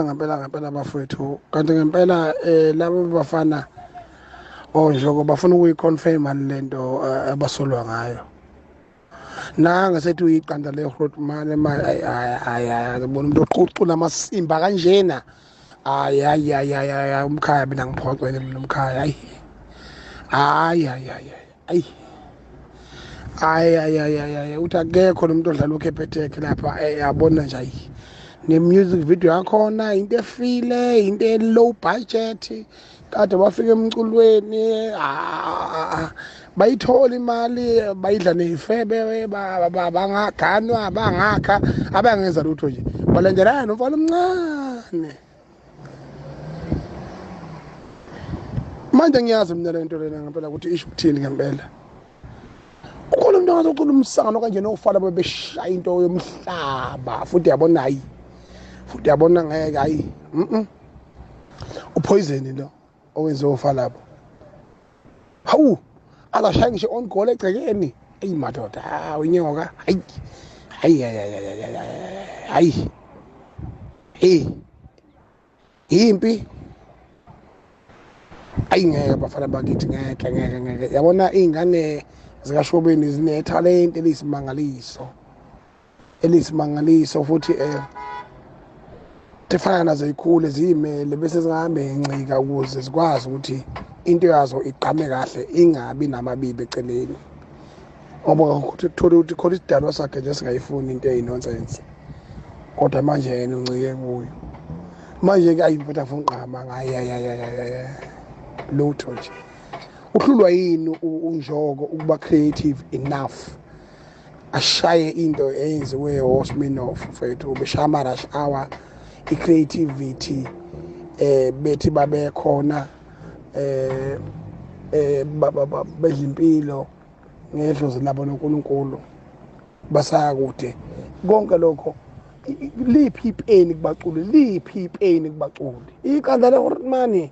ngempela bafowethu kanti ngempela labo bafana onjoko bafuna ukuyiconfirma lento abasolwa ngayo nanga sethi uyiqanda le road manje ayabona umuntu oqucula amasimba kanjena umkhaya mina ngiphoxele mina umkhaya uthi akekho nomuntu odlala ukhepheteke lapha yabona nje ne-music video yakhona into efile into e-low budget kade bafika emculweni bayithola imali bayidla ney'febe bangaganwa bangakha abangenza lutho nje balendelana nomfana omncane manje ngiyazi mina le nto lena ngempela ukuthi isho ukuthini ngempela ukhona umuntu angazocula umsangano kanje nofana bebeshaya into yomhlaba futhi yabona futhi yabona ngeke upoison lo owenziwa ufa lapho hawu akashaya ngisho on goal egcekeni madoda inyoka impi ngeke bafana bakithi ngeke yabona iy'ngane zikashobeni zine-talent eliyisimangaliso futhi tifana nazo yikhule ziyimele bese zingahambe ncika ukuze zikwazi ukuthi into yazo iqhame kahle ingabi namabibi eceleni ngoba uthola ukuthi khona isidalwa sakhe nje singayifuni into eyinonsense kodwa manje yena uncike kuyo manje-ke ayimfutha afuna uqhama lutho nje uhlulwa yini unjoko ukuba creative enough ashaye into eyenziwe oSminoff mfethu beshaya ama-rush hour i-creativity bethi babe khona bedla impilo ngedlozi labo noNkulunkulu basaya kude konke lokho liphi ipeni kubaculi iqanda le-Hortmani